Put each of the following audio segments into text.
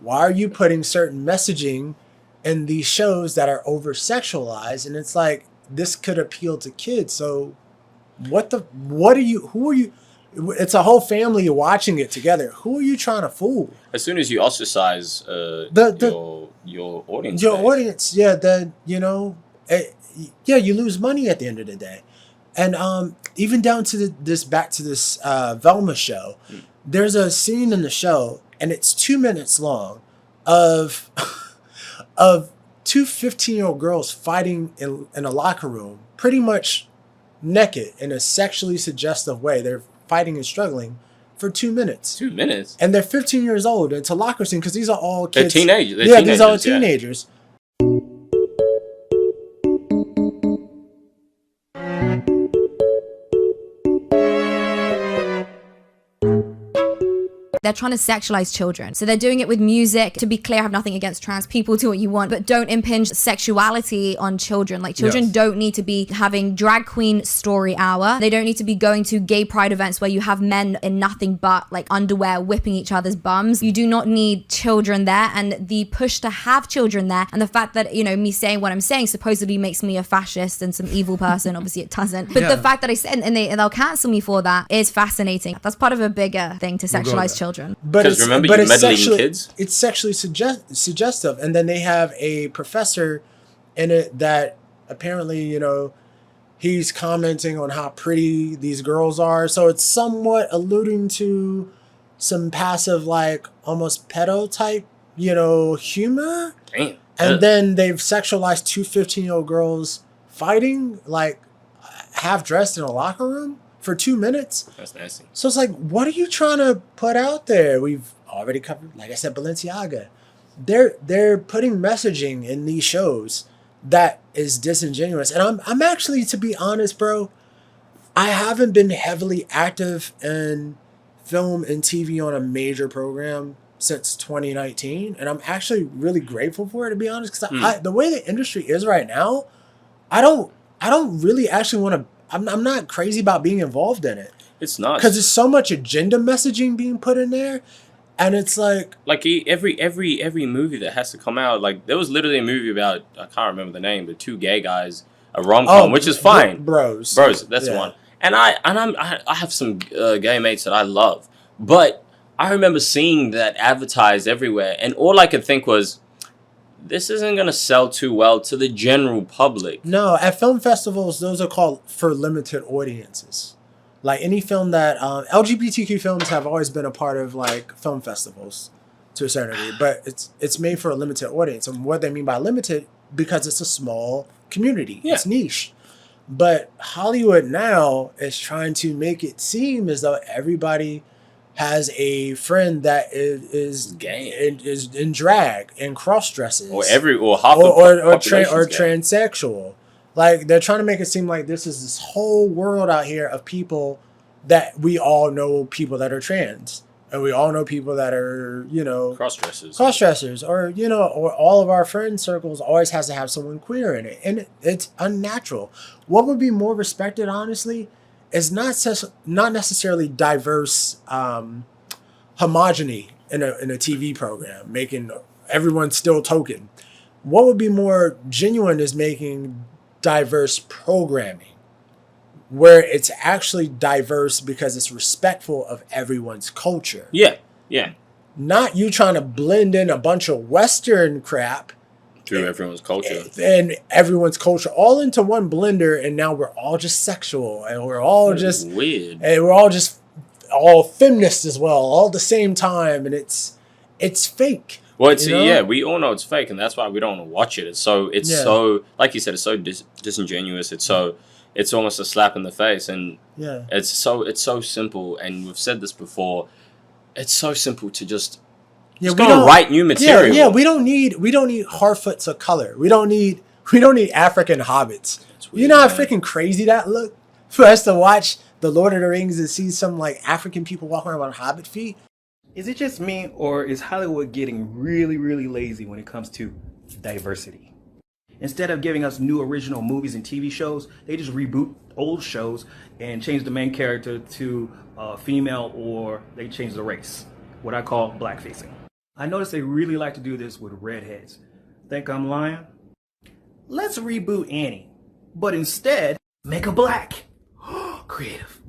why are you putting certain messaging in these shows that are over sexualized? And it's like, this could appeal to kids. So who are you? It's a whole family watching it together. Who are you trying to fool? As soon as you ostracize your audience, yeah, then you lose money at the end of the day. And even down to this Velma show, there's a scene in the show, and it's 2 minutes long, of two 15-year-old girls fighting in a locker room, pretty much naked in a sexually suggestive way. They're fighting and struggling for 2 minutes. 2 minutes? And they're 15 years old. It's a locker scene because these are all kids. They're teenagers. These are all teenagers. Yeah. They're trying to sexualize children. So they're doing it with music. To be clear, I have nothing against trans people. Do what you want, but don't impinge sexuality on children. Like, children don't need to be having drag queen story hour. They don't need to be going to gay pride events where you have men in nothing but like underwear whipping each other's bums. You do not need children there. And the push to have children there, and the fact that, you know, me saying what I'm saying supposedly makes me a fascist and some evil person. Obviously it doesn't. But the fact that I said, and they'll cancel me for that, is fascinating. That's part of a bigger thing to sexualize children. But it's, remember, but you it's meddling sexually, kids? It's sexually suggestive. And then they have a professor in it that apparently, you know, he's commenting on how pretty these girls are. So it's somewhat alluding to some passive, like almost pedo type, you know, humor. Damn. And then they've sexualized two 15-year-old girls fighting, like half dressed in a locker room for 2 minutes. That's nasty. So it's like, what are you trying to put out there? We've already covered, like I said, Balenciaga. They're putting messaging in these shows that is disingenuous. And I'm actually, to be honest, bro, I haven't been heavily active in film and TV on a major program since 2019, and I'm actually really grateful for it, to be honest, because the way the industry is right now, I don't really actually want to. I'm not crazy about being involved in it. It's not, because there's so much agenda messaging being put in there, and it's like every movie that has to come out. Like, there was literally a movie about, I can't remember the name, but two gay guys, a rom-com, which is fine. Bros, that's the one. And I have some gay mates that I love, but I remember seeing that advertised everywhere, and all I could think was, this isn't going to sell too well to the general public. No, at film festivals, those are called for limited audiences. Like, any film that LGBTQ films have always been a part of, like, film festivals to a certain degree, but it's made for a limited audience. And what they mean by limited, because it's a small community. Yeah. It's niche. But Hollywood now is trying to make it seem as though everybody has a friend that is gay, is in drag and cross dresses, or transsexual. Like, they're trying to make it seem like this is this whole world out here of people that we all know, people that are trans, and we all know people that are, you know, cross dressers, or, you know, or all of our friend circles always has to have someone queer in it, and it's unnatural. What would be more respected, honestly, is not necessarily diverse homogeny in a TV program, making everyone still token. What would be more genuine is making diverse programming, where it's actually diverse because it's respectful of everyone's culture. Yeah, yeah. Not you trying to blend in a bunch of Western crap through everyone's culture. And everyone's culture all into one blender, and now we're all just sexual, and we're all just weird. And we're all just all feminists as well, all at the same time, and it's fake. Well, it's we all know it's fake, and that's why we don't want to watch it. It's so like you said, it's so disingenuous. It's almost a slap in the face, and it's so simple. And we've said this before. It's so simple to just. Yeah, we don't write new material. Yeah, we don't need Harfoots of color. We don't need African hobbits. Weird, you know how freaking crazy that look for us to watch The Lord of the Rings and see some like African people walking around on hobbit feet. Is it just me, or is Hollywood getting really, really lazy when it comes to diversity? Instead of giving us new original movies and TV shows, they just reboot old shows and change the main character to female, or they change the race. What I call blackfacing. I notice they really like to do this with redheads. Think I'm lying? Let's reboot Annie, but instead, make her black. Creative.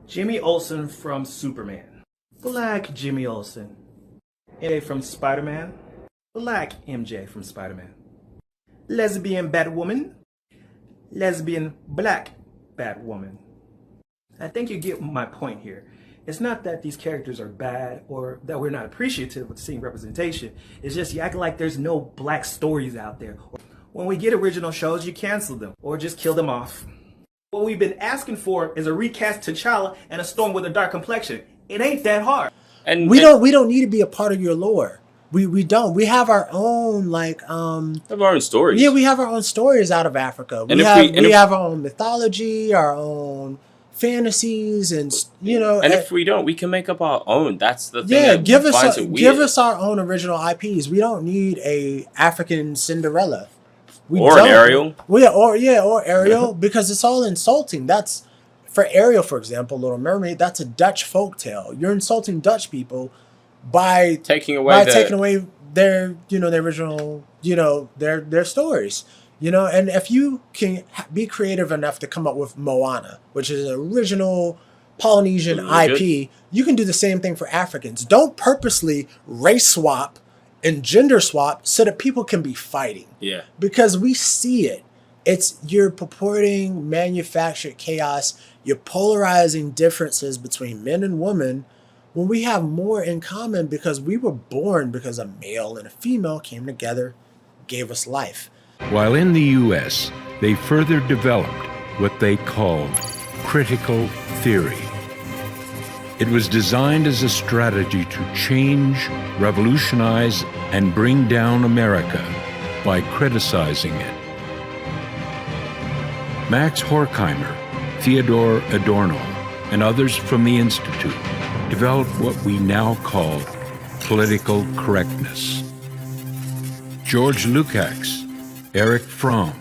Jimmy Olsen from Superman. Black Jimmy Olsen. MJ from Spider-Man. Black MJ from Spider-Man. Lesbian Batwoman. Lesbian black Batwoman. I think you get my point here. It's not that these characters are bad or that we're not appreciative of seeing representation. It's just you act like there's no black stories out there. When we get original shows, you cancel them or just kill them off. What we've been asking for is a recast T'Challa and a Storm with a dark complexion. It ain't that hard. And we don't need to be a part of your lore. We don't. We have our own have our own stories. Yeah, we have our own stories out of Africa. We have our own mythology, our own fantasies, and And if we don't, we can make up our own. That's the thing. Yeah, give us our own original IPs. We don't need a African Cinderella. Or Ariel. Or Ariel, because it's all insulting. That's for Ariel, for example, Little Mermaid. That's a Dutch folktale. You're insulting Dutch people by taking away their their original their stories. And if you can be creative enough to come up with Moana, which is an original Polynesian IP, you can do the same thing for Africans. Don't purposely race swap and gender swap so that people can be fighting. Yeah. Because we see it. You're purporting manufactured chaos. You're polarizing differences between men and women when we have more in common because we were born because a male and a female came together, gave us life. While in the U.S., they further developed what they called critical theory. It was designed as a strategy to change, revolutionize, and bring down America by criticizing it. Max Horkheimer, Theodore Adorno, and others from the Institute developed what we now call political correctness. George Lukács, Erich Fromm,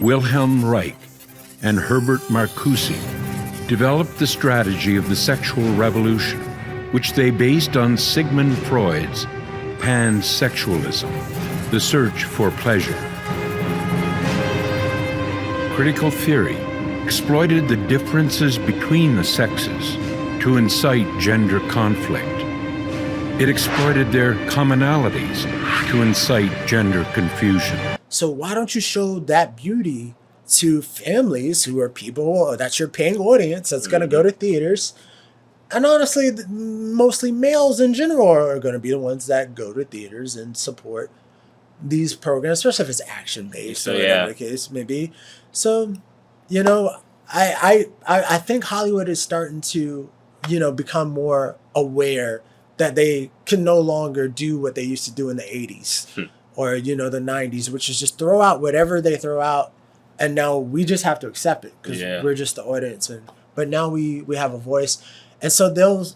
Wilhelm Reich, and Herbert Marcuse developed the strategy of the sexual revolution, which they based on Sigmund Freud's pansexualism, the search for pleasure. Critical theory exploited the differences between the sexes to incite gender conflict. It exploited their commonalities to incite gender confusion. So why don't you show that beauty to families who are people that's your paying audience that's going to go to theaters? And honestly, mostly males in general are going to be the ones that go to theaters and support these programs, especially if it's action-based or whatever the case may be. So, I think Hollywood is starting to, become more aware that they can no longer do what they used to do in the 80s or, the 90s, which is just throw out whatever they throw out. And now we just have to accept it because we're just the audience. But now we have a voice. And so they'll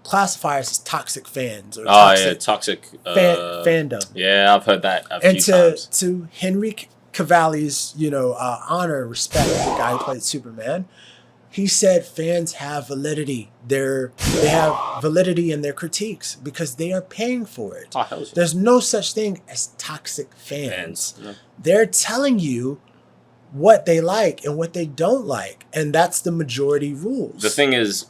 classify us as toxic fans or toxic fandom. Yeah, I've heard that a few times. To Henry Cavill's, honor and respect, the guy who played Superman, he said fans have validity. They have validity in their critiques because they are paying for it. There's no such thing as toxic fans. No. They're telling you what they like and what they don't like, and that's the majority rules. The thing is,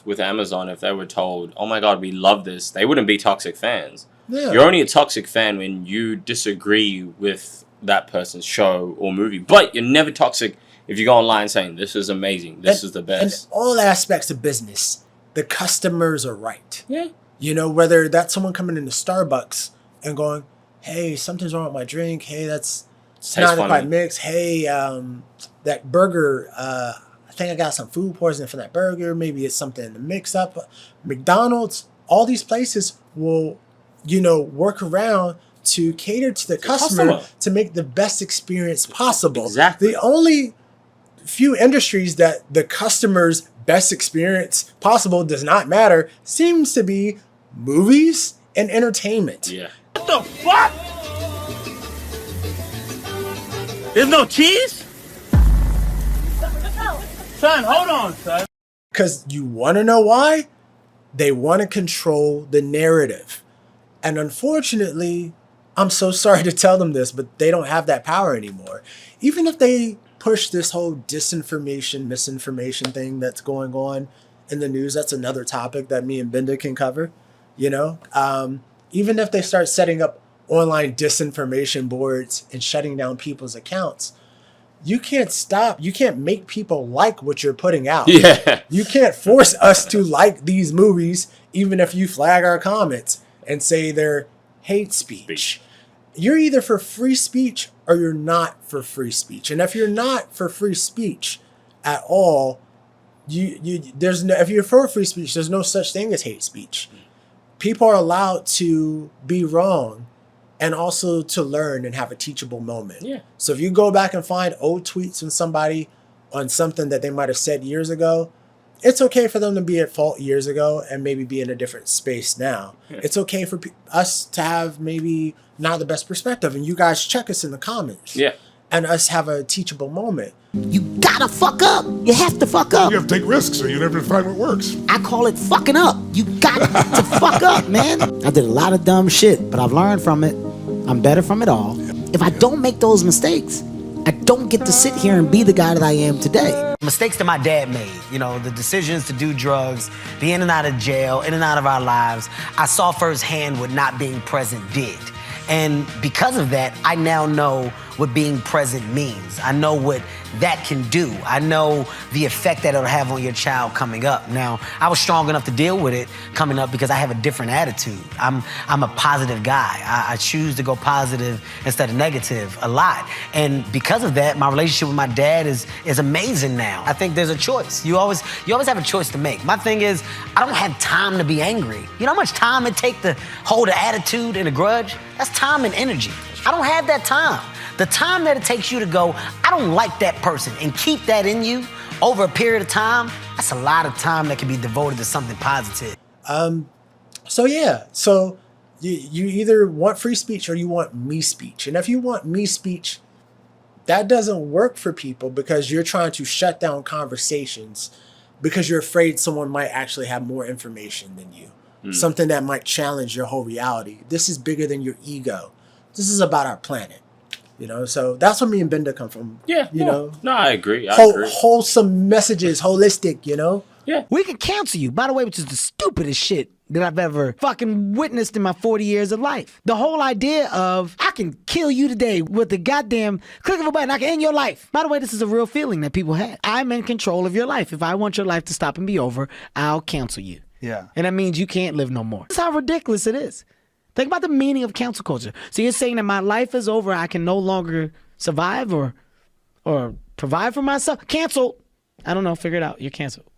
with Amazon, if they were told, oh my god, we love this, they wouldn't be toxic fans. Yeah. You're only a toxic fan when you disagree with that person's show or movie, but you're never toxic if you go online saying this is amazing, this is the best. In all aspects of business, the customers are right. Yeah. Whether that's someone coming into Starbucks and going, hey, something's wrong with my drink, hey, that's not quite mixed. Hey, that burger, I think I got some food poisoning from that burger. Maybe it's something to mix up. McDonald's, all these places will, work around to cater to the customer to make the best experience possible. Exactly. The only few industries that the customer's best experience possible does not matter seems to be movies and entertainment. Yeah. What the fuck? There's no cheese? Son, hold on, son. Because you want to know why? They want to control the narrative. And unfortunately, I'm so sorry to tell them this, but they don't have that power anymore. Even if they push this whole disinformation, misinformation thing that's going on in the news, that's another topic that me and Benda can cover, you know? Even if they start setting up online disinformation boards and shutting down people's accounts, you can't make people like what you're putting out. Yeah. You can't force us to like these movies, even if you flag our comments and say they're hate speech. You're either for free speech or you're not for free speech. And if you're not for free speech at all, if you're for free speech, there's no such thing as hate speech. People are allowed to be wrong and also to learn and have a teachable moment. Yeah. So if you go back and find old tweets from somebody on something that they might have said years ago, it's okay for them to be at fault years ago and maybe be in a different space now. Yeah. It's okay for us to have maybe not the best perspective, and you guys check us in the comments. Yeah. And us have a teachable moment. You gotta fuck up. You have to fuck up. You have to take risks or you never find what works. I call it fucking up. You got to fuck up, man. I did a lot of dumb shit, but I've learned from it. I'm better from it all. If I don't make those mistakes, I don't get to sit here and be the guy that I am today. Mistakes that my dad made, you know, the decisions to do drugs, be in and out of jail, in and out of our lives, I saw firsthand what not being present did. And because of that, I now know what being present means. I know what that can do. I know the effect that it'll have on your child coming up. Now, I was strong enough to deal with it coming up because I have a different attitude. I'm a positive guy. I choose to go positive instead of negative a lot. And because of that, my relationship with my dad is amazing now. I think there's a choice. You always have a choice to make. My thing is, I don't have time to be angry. You know how much time it takes to hold an attitude and a grudge? That's time and energy. I don't have that time. The time that it takes you to go, I don't like that person, and keep that in you over a period of time, that's a lot of time that can be devoted to something positive. So you either want free speech or you want me speech. And if you want me speech, that doesn't work for people because you're trying to shut down conversations because you're afraid someone might actually have more information than you. Something that might challenge your whole reality. This is bigger than your ego. This is about our planet. You know, so that's where me and Benda come from. Yeah. You know? No, I agree. I agree. Wholesome messages, holistic, you know? Yeah. We can cancel you, by the way, which is the stupidest shit that I've ever fucking witnessed in my 40 years of life. The whole idea of, I can kill you today with the goddamn click of a button, I can end your life. By the way, this is a real feeling that people have. I'm in control of your life. If I want your life to stop and be over, I'll cancel you. Yeah. And that means you can't live no more. That's how ridiculous it is. Think about the meaning of cancel culture. So you're saying that my life is over, I can no longer survive or provide for myself? Cancel. I don't know, figure it out. You're canceled.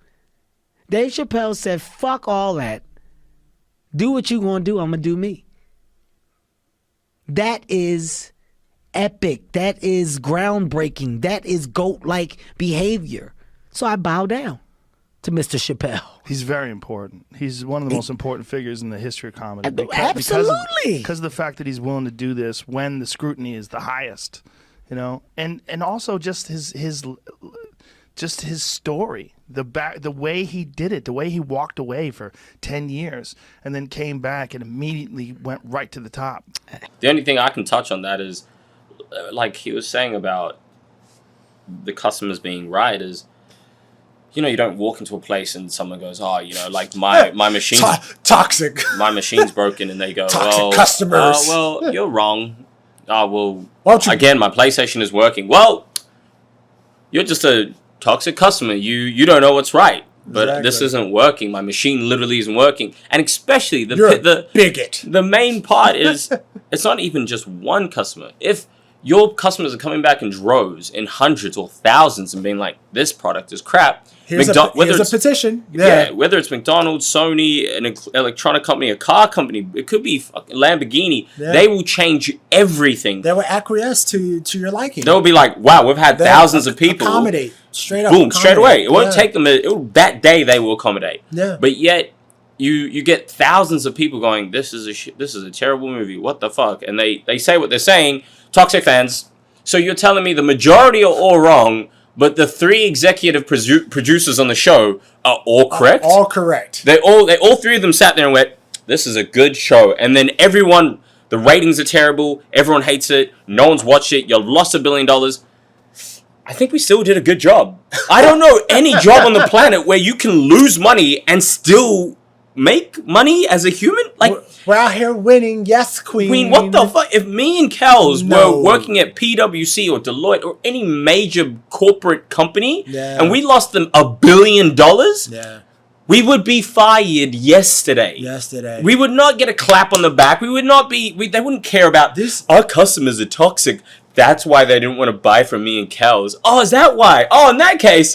Dave Chappelle said, fuck all that. Do what you gonna do, I'm gonna do me. That is epic. That is groundbreaking. That is GOAT-like behavior. So I bow down to Mr. Chappelle. He's very important. He's one of the most important figures in the history of comedy. Absolutely. Because of the fact that he's willing to do this when the scrutiny is the highest, you know, and also just his story, the way he did it, the way he walked away for 10 years and then came back and immediately went right to the top. The only thing I can touch on that is, like he was saying about the customers being right, is, you know, you don't walk into a place and someone goes, oh, you know, like my machine, toxic, my machine's broken, and they go, toxic customers. Well, you're wrong. Again, my PlayStation is working. Well, you're just a toxic customer. You don't know what's right. But this isn't working. My machine literally isn't working. And especially the bigot. The main part is it's not even just one customer. If your customers are coming back in droves, in hundreds or thousands, and being like, this product is crap. Here's a petition. Yeah, whether it's McDonald's, Sony, an electronic company, a car company, it could be fucking Lamborghini. Yeah. They will change everything. They will acquiesce to your liking. They'll be like, wow, we've had thousands of people. Accommodate. Straight up. Boom, straight away. It won't take them. That day they will accommodate. Yeah. But yet, you get thousands of people going, this is a terrible movie. What the fuck? And they say what they're saying. Toxic fans. So you're telling me the majority are all wrong, but the 3 executive producers on the show are all correct? All correct. All 3 of them sat there and went, This is a good show. And then everyone, the ratings are terrible. Everyone hates it. No one's watched it. You lost $1 billion. I think we still did a good job. I don't know any job on the planet where you can lose money and still make money as a human. Like, we're out here winning. Yes, Queen. Queen, what the fuck? If me and Kels were working at PwC or Deloitte or any major corporate company and we lost them $1 billion, we would be fired yesterday. We would not get a clap on the back. We would not be. They wouldn't care about this. Our customers are toxic. That's why they didn't want to buy from me and Kels. Oh, is that why? Oh, in that case,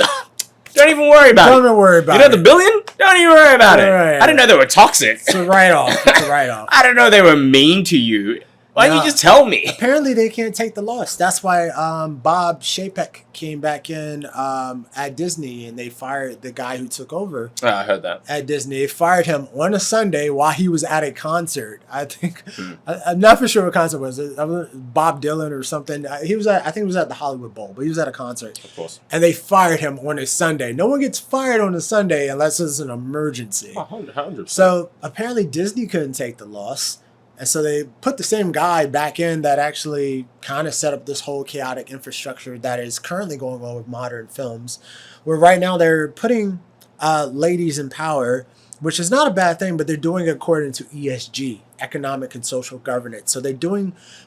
don't even worry about it. Don't even worry about it. You know the billion? Don't even worry about it. I didn't know they were toxic. It's a write-off. I didn't know they were mean to you. Why didn't you just tell me? Apparently, they can't take the loss. That's why Bob Chapek came back in at Disney, and they fired the guy who took over. I heard that. At Disney. They fired him on a Sunday while he was at a concert. I think, I'm not for sure what concert was. Bob Dylan or something. I think he was at the Hollywood Bowl, but he was at a concert. Of course. And they fired him on a Sunday. No one gets fired on a Sunday unless it's an emergency. 100%. So apparently Disney couldn't take the loss. And so they put the same guy back in that actually kind of set up this whole chaotic infrastructure that is currently going on with modern films, where right now they're putting ladies in power, which is not a bad thing, but they're doing it according to ESG, economic and social governance. So they're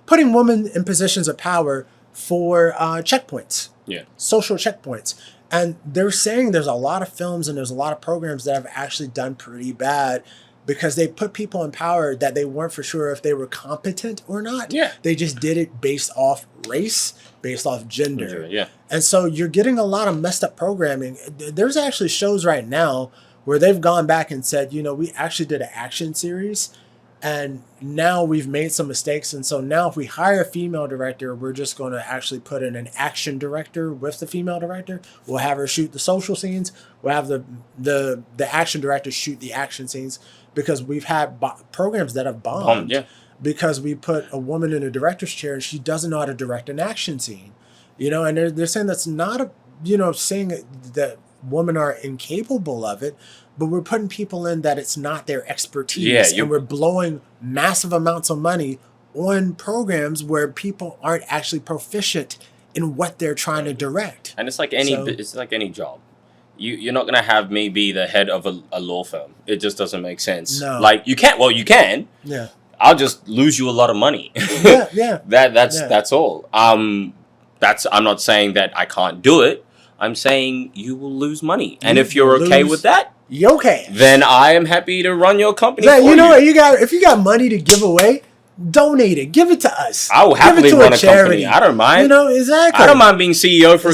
putting women in positions of power for checkpoints, social checkpoints. And they're saying there's a lot of films and there's a lot of programs that have actually done pretty bad because they put people in power that they weren't for sure if they were competent or not. They just did it based off race, based off gender. And so you're getting a lot of messed up programming. There's actually shows right now where they've gone back and said, you know, we actually did an action series and now we've made some mistakes. And so now if we hire a female director, we're just going to actually put in an action director with the female director. We'll have her shoot the social scenes. We'll have the action director shoot the action scenes. Because we've had programs that have bombed because we put a woman in a director's chair and she doesn't know how to direct an action scene, you know, and they're saying that's not saying that women are incapable of it, but we're putting people in that it's not their expertise and we're blowing massive amounts of money on programs where people aren't actually proficient in what they're trying to direct. And it's like any job. You're not going to have me be the head of a law firm. It just doesn't make sense. No. Like, you can't. Well, you can. Yeah. I'll just lose you a lot of money. That's all. I'm not saying that I can't do it. I'm saying you will lose money. And if you're okay with that, then I am happy to run your company for you. What? If you got money to give away, donate it. Give it to us. I will happily run a company. I don't mind. You know, exactly. I don't mind being CEO for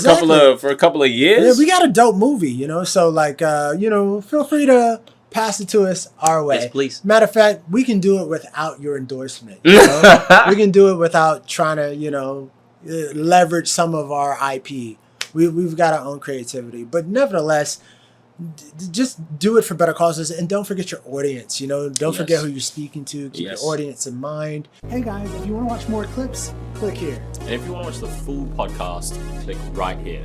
a couple of years. Yeah, we got a dope movie, you know. So like, feel free to pass it to us our way. Yes, please. Matter of fact, we can do it without your endorsement. You know? We can do it without trying to, leverage some of our IP. We've got our own creativity, but nevertheless, just do it for better causes, and don't forget your audience. Don't forget who you're speaking to. Keep your audience in mind. Hey guys, if you want to watch more clips, click here. And if you want to watch the full podcast, click right here.